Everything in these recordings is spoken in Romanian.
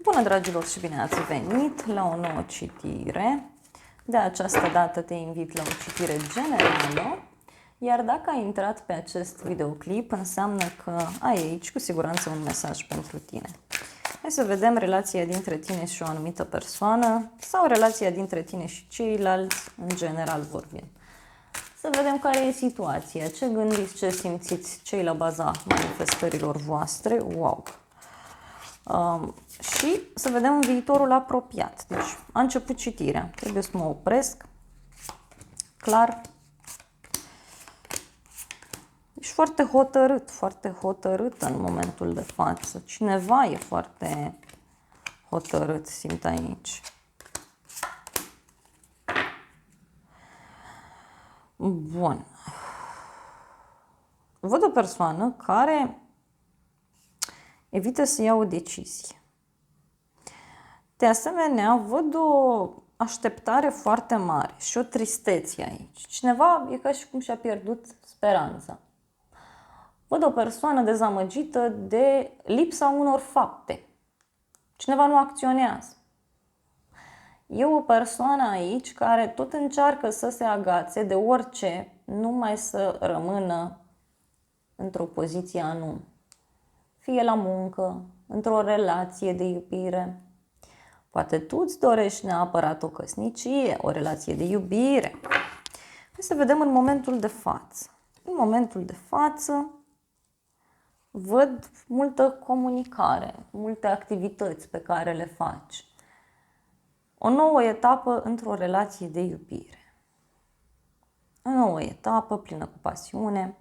Bună, dragilor, și bine ați venit la o nouă citire. De această dată te invit la o citire generală, iar dacă ai intrat pe acest videoclip, înseamnă că ai aici cu siguranță un mesaj pentru tine. Hai să vedem relația dintre tine și o anumită persoană sau relația dintre tine și ceilalți, în general vorbind. Să vedem care e situația, ce gândiți, ce simțiți cei la baza manifestărilor voastre. Wow! Și să vedem viitorul apropiat. Deci a început citirea. Trebuie să mă opresc. Clar. Ești foarte hotărât în momentul de față. Cineva e foarte hotărât, simt aici. Bun. Văd o persoană care evită să ia o decizie. De asemenea, văd o așteptare foarte mare și o tristețe aici. Cineva e ca și cum și-a pierdut speranța. Văd o persoană dezamăgită de lipsa unor fapte. Cineva nu acționează. E o persoană aici care tot încearcă să se agațe de orice, numai să rămână într-o poziție anume. Fie la muncă, într-o relație de iubire. Poate tu îți dorești neapărat o căsnicie, o relație de iubire. Hai să vedem în momentul de față. În momentul de față văd multă comunicare, multe activități pe care le faci. O nouă etapă într-o relație de iubire. O nouă etapă plină cu pasiune.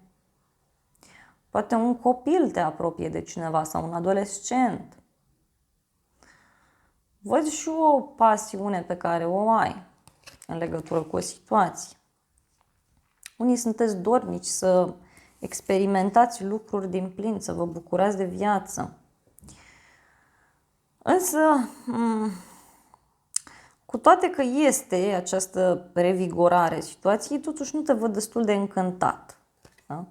Poate un copil te apropie de cineva sau un adolescent. Văd și o pasiune pe care o ai în legătură cu o situație. Unii sunteți dornici să experimentați lucruri din plin, să vă bucurați de viață. Însă, cu toate că este această revigorare situației, totuși nu te văd destul de încântat. Da?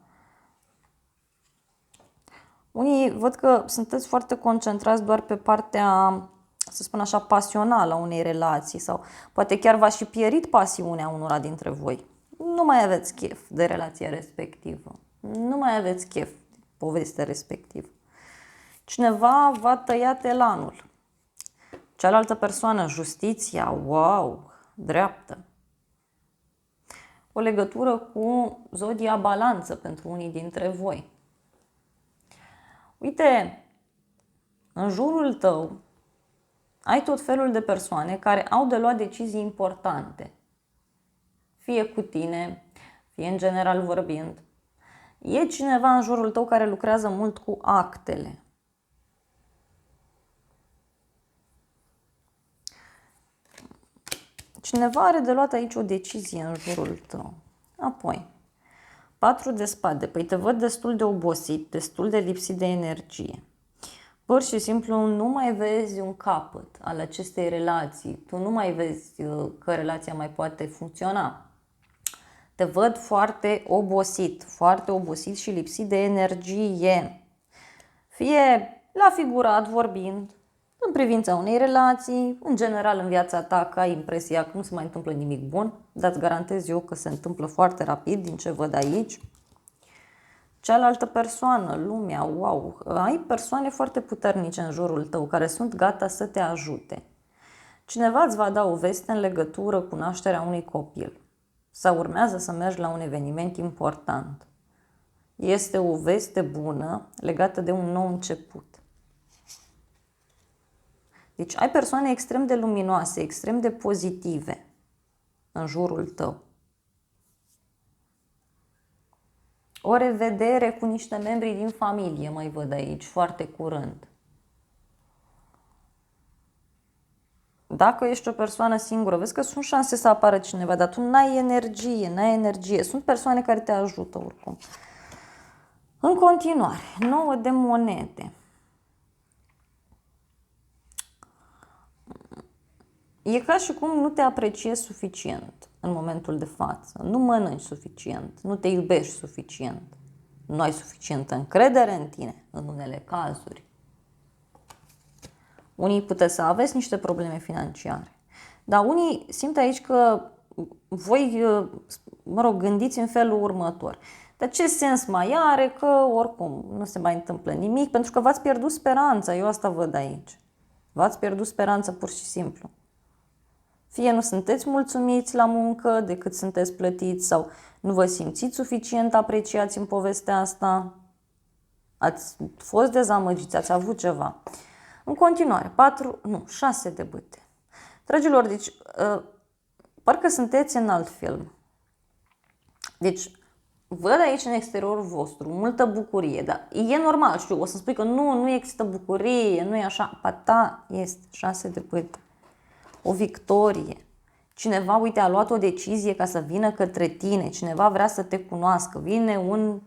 Unii văd că sunteți foarte concentrați doar pe partea, să spun așa, pasională a unei relații sau poate chiar v-a și pierit pasiunea unora dintre voi. Nu mai aveți chef de relația respectivă. Nu mai aveți chef de povestea respectivă. Cineva v-a tăiat elanul. Cealaltă persoană, justiția, wow, dreaptă. O legătură cu zodia balanță pentru unii dintre voi. Uite, în jurul tău ai tot felul de persoane care au de luat decizii importante. Fie cu tine, fie în general vorbind. E cineva în jurul tău care lucrează mult cu actele. Cineva are de luat aici o decizie în jurul tău. Apoi, 4 de spade. Păi te văd destul de obosit, destul de lipsit de energie. Pur și simplu nu mai vezi un capăt al acestei relații. Tu nu mai vezi că relația mai poate funcționa. Te văd foarte obosit și lipsit de energie. Fie la figurat vorbind, în privința unei relații, în general în viața ta, că ai impresia că nu se mai întâmplă nimic bun, dar îți garantez eu că se întâmplă foarte rapid din ce văd aici. Cealaltă persoană, lumea, wow, ai persoane foarte puternice în jurul tău care sunt gata să te ajute. Cineva îți va da o veste în legătură cu nașterea unui copil sau urmează să mergi la un eveniment important. Este o veste bună legată de un nou început. Deci ai persoane extrem de luminoase, extrem de pozitive în jurul tău. O revedere cu niște membri din familie mai văd aici, foarte curând. Dacă ești o persoană singură, vezi că sunt șanse să apară cineva, dar tu n-ai energie. Sunt persoane care te ajută oricum. În continuare, 9 de monede. E ca și cum nu te apreciezi suficient în momentul de față. Nu mănânci suficient, nu te iubești suficient. Nu ai suficientă încredere în tine, în unele cazuri. Unii puteți să aveți niște probleme financiare. Dar unii simt aici că voi, gândiți în felul următor. Dar ce sens mai are că oricum nu se mai întâmplă nimic, pentru că v-ați pierdut speranța, eu asta văd aici. V-ați pierdut speranța pur și simplu. Fie nu sunteți mulțumiți la muncă de cât sunteți plătiți sau nu vă simțiți suficient apreciați în povestea asta, ați fost dezamăgiți, ați avut ceva. În continuare, 6 de bâte. Dragilor, deci, parcă sunteți în alt film. Deci, văd aici în exteriorul vostru multă bucurie, dar e normal, știu, o să spui că nu există bucurie, nu e așa. Da, este 6 de bâte. O victorie. Cineva, uite, a luat o decizie ca să vină către tine, cineva vrea să te cunoască, vine un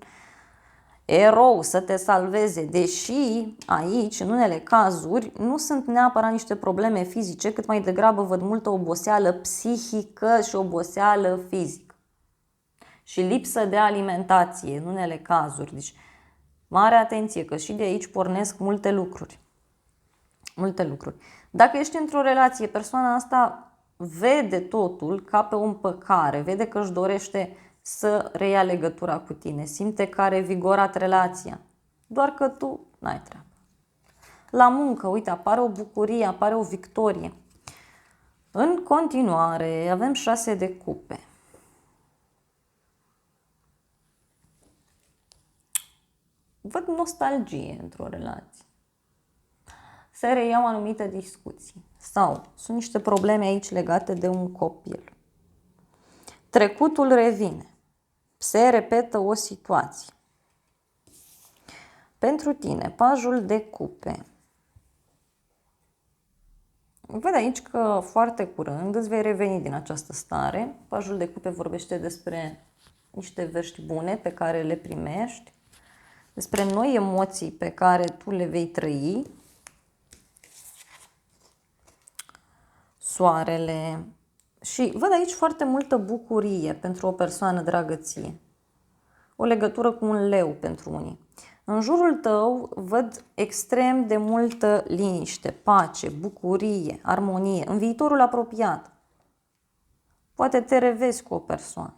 erou să te salveze, deși aici, în unele cazuri, nu sunt neapărat niște probleme fizice, cât mai degrabă văd multă oboseală psihică și oboseală fizică. Și lipsă de alimentație, în unele cazuri. Deci, mare atenție, că și de aici pornesc multe lucruri. Multe lucruri. Dacă ești într-o relație, persoana asta vede totul ca pe o împăcare, vede că își dorește să reia legătura cu tine, simte că are vigorat relația, doar că tu n-ai treabă. La muncă, uite, apare o bucurie, apare o victorie. În continuare, avem 6 de cupe. Văd nostalgie într-o relație. Se reiau anumite discuții sau sunt niște probleme aici legate de un copil. Trecutul revine. Se repetă o situație. Pentru tine, pajul de cupe. Văd aici că foarte curând îți vei reveni din această stare. Pajul de cupe vorbește despre niște vești bune pe care le primești, despre noi emoții pe care tu le vei trăi. Soarele. Și văd aici foarte multă bucurie pentru o persoană dragă ție. O legătură cu un leu pentru unii. În jurul tău văd extrem de multă liniște, pace, bucurie, armonie. În viitorul apropiat. Poate te revezi cu o persoană.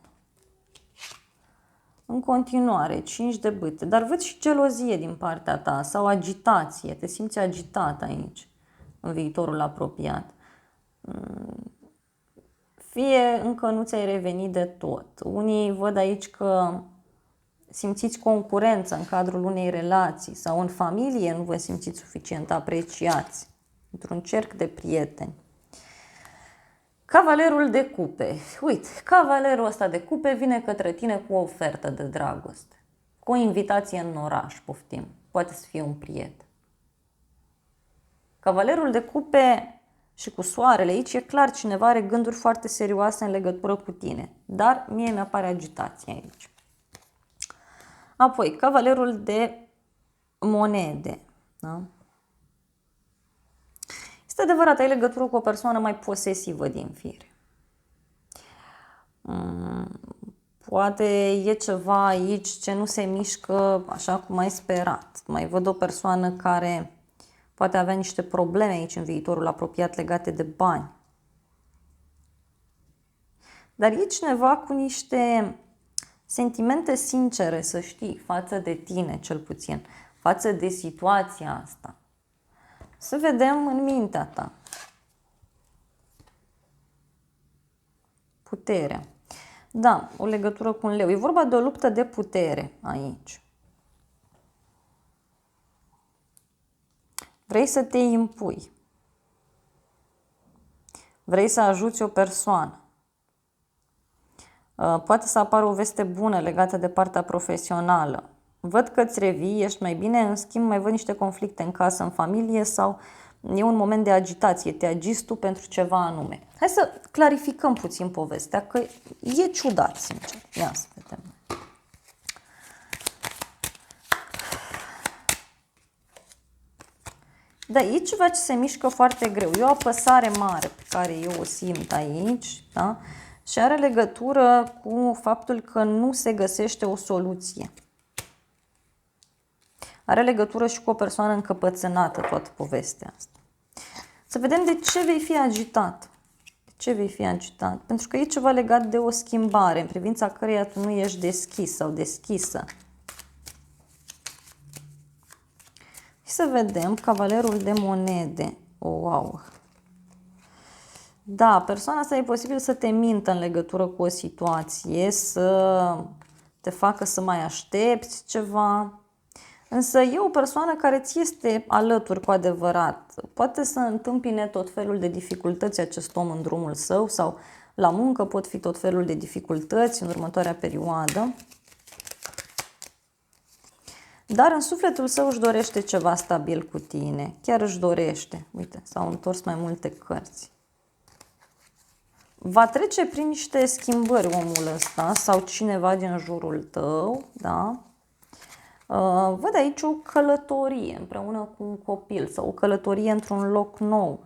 În continuare, 5 de bâte. Dar văd și gelozie din partea ta sau agitație. Te simți agitat aici, în viitorul apropiat. Fie încă nu ți-ai revenit de tot. Unii văd aici că simțiți concurență în cadrul unei relații sau în familie nu vă simțiți suficient apreciați într-un cerc de prieteni. Cavalerul de cupe. Uite, cavalerul ăsta de cupe vine către tine cu o ofertă de dragoste. Cu o invitație în oraș, poftim. Poate să fie un prieten. Cavalerul de cupe și cu soarele aici, e clar, cineva are gânduri foarte serioase în legătură cu tine. Dar mie mi-apare agitație aici. Apoi, cavalerul de monede. Da? Este adevărat, ai legătură cu o persoană mai posesivă din fire. Poate e ceva aici ce nu se mișcă așa cum ai sperat. Mai văd o persoană care poate avea niște probleme aici în viitorul apropiat legate de bani. Dar e cineva cu niște sentimente sincere, să știi, față de tine cel puțin, față de situația asta. Să vedem în mintea ta. Puterea. Da, o legătură cu un leu. E vorba de o luptă de putere aici. Vrei să te impui. Vrei să ajuți o persoană. Poate să apară o veste bună legată de partea profesională. Văd că îți revii, ești mai bine, în schimb mai văd niște conflicte în casă, în familie sau e un moment de agitație, te agiți tu pentru ceva anume. Hai să clarificăm puțin povestea, că e ciudat, sincer. Ia să vedem. Da, e ceva ce se mișcă foarte greu. E o apăsare mare pe care eu o simt aici, da? Și are legătură cu faptul că nu se găsește o soluție. Are legătură și cu o persoană încăpățânată toată povestea asta. Să vedem de ce vei fi agitat. De ce vei fi agitat? Pentru că e ceva legat de o schimbare în privința căreia tu nu ești deschis sau deschisă. Și să vedem Cavalerul de monede. Oh, wow! Da, persoana asta e posibil să te mintă în legătură cu o situație, să te facă să mai aștepți ceva. Însă e o persoană care ți este alături cu adevărat. Poate să întâmpine tot felul de dificultăți acest om în drumul său sau la muncă pot fi tot felul de dificultăți în următoarea perioadă. Dar în sufletul său își dorește ceva stabil cu tine. Chiar își dorește. Uite, s-au întors mai multe cărți. Va trece prin niște schimbări omul ăsta sau cineva din jurul tău, da? Văd aici o călătorie împreună cu un copil sau o călătorie într-un loc nou.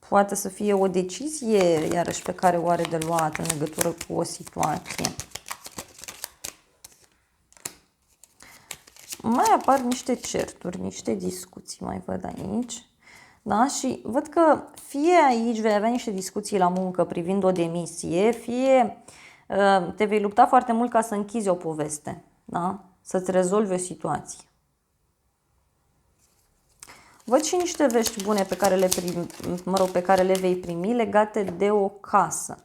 Poate să fie o decizie, iarăși, pe care o are de luat în legătură cu o situație. Mai apar niște certuri, niște discuții, mai văd aici. Da? Și văd că fie aici vei avea niște discuții la muncă privind o demisie, fie te vei lupta foarte mult ca să închizi o poveste, da? Să-ți rezolvi o situație. Văd și niște vești bune pe care le vei primi legate de o casă.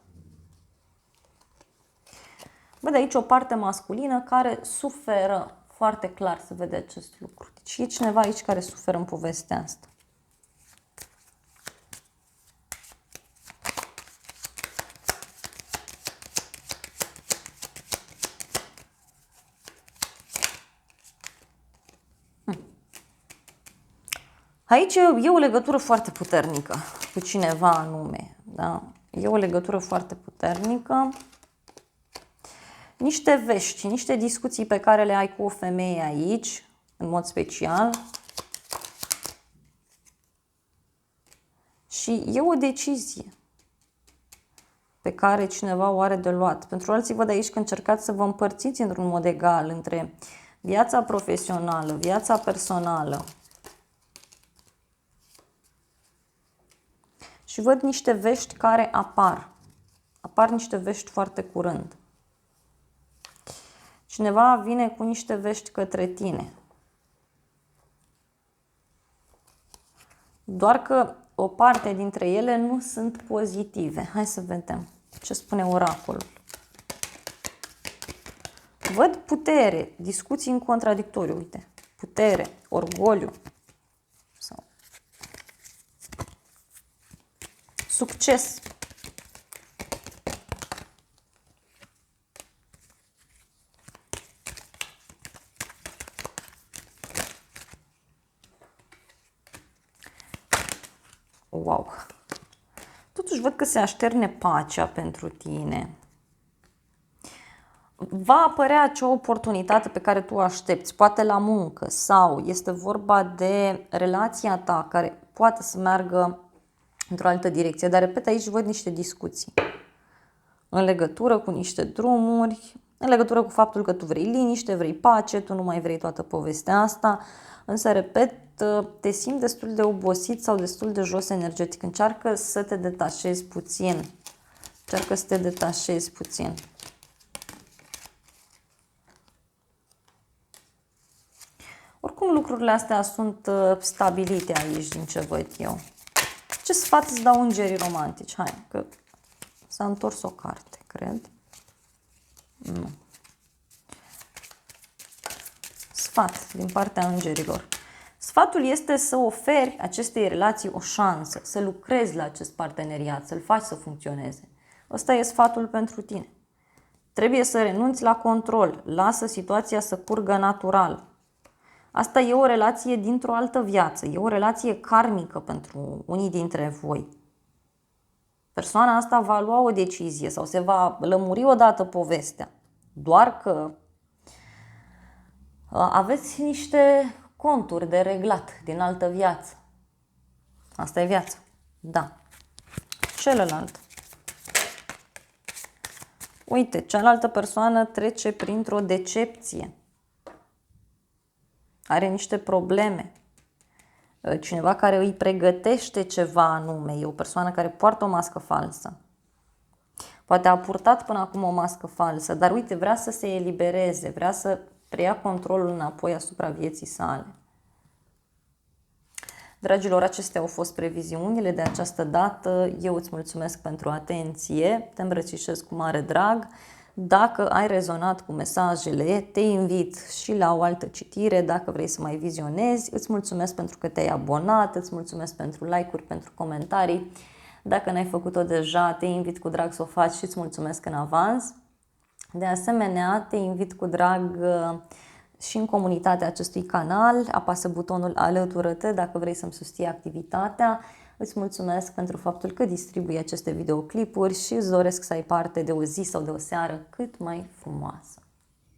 Văd aici o parte masculină care suferă, foarte clar se vede acest lucru. Deci e cineva aici care suferă în povestea asta. Aici e o legătură foarte puternică cu cineva anume. Da? E o legătură foarte puternică. Niște vești, niște discuții pe care le ai cu o femeie aici, în mod special. Și e o decizie pe care cineva o are de luat. Pentru alții văd aici că încercați să vă împărțiți într-un mod egal între viața profesională, viața personală. Și văd niște vești care apar. Apar niște vești foarte curând. Cineva vine cu niște vești către tine. Doar că o parte dintre ele nu sunt pozitive. Hai să vedem ce spune oracolul. Văd putere, discuții în contradictoriu, uite. Putere, orgoliu. Sau succes. Wow! Totuși văd că se așterne pacea pentru tine. Va apărea acea oportunitate pe care tu o aștepți, poate la muncă sau este vorba de relația ta care poate să meargă într-o altă direcție. Dar, repet, aici văd niște discuții în legătură cu niște drumuri, în legătură cu faptul că tu vrei liniște, vrei pace, tu nu mai vrei toată povestea asta. Însă, repet, te simți destul de obosit sau destul de jos energetic. Încearcă să te detașezi puțin. Încearcă să te detașezi puțin. Oricum, lucrurile astea sunt stabilite aici, din ce văd eu. Ce sfat îți dau îngerii romantici? Hai, că s-a întors o carte, cred. Nu. Sfat din partea îngerilor. Sfatul este să oferi acestei relații o șansă, să lucrezi la acest parteneriat, să-l faci să funcționeze. Ăsta e sfatul pentru tine. Trebuie să renunți la control, lasă situația să curgă natural. Asta e o relație dintr-o altă viață, e o relație karmică pentru unii dintre voi. Persoana asta va lua o decizie sau se va lămuri odată povestea. Doar că aveți niște conturi de reglat din altă viață. Asta e viața. Da. Celălalt. Uite, cealaltă persoană trece printr-o decepție. Are niște probleme. cineva care îi pregătește ceva anume, e o persoană care poartă o mască falsă. Poate a purtat până acum o mască falsă, dar uite, vrea să se elibereze, vrea să preia controlul înapoi asupra vieții sale. Dragilor, acestea au fost previziunile de această dată. Eu îți mulțumesc pentru atenție, te îmbrățișez cu mare drag. Dacă ai rezonat cu mesajele, te invit și la o altă citire, dacă vrei să mai vizionezi. Îți mulțumesc pentru că te-ai abonat, îți mulțumesc pentru like-uri, pentru comentarii. Dacă n-ai făcut-o deja, te invit cu drag să o faci și îți mulțumesc în avans. De asemenea, te invit cu drag și în comunitatea acestui canal, apasă butonul alătură-te dacă vrei să-mi susții activitatea. Îți mulțumesc pentru faptul că distribui aceste videoclipuri și îți doresc să ai parte de o zi sau de o seară cât mai frumoasă.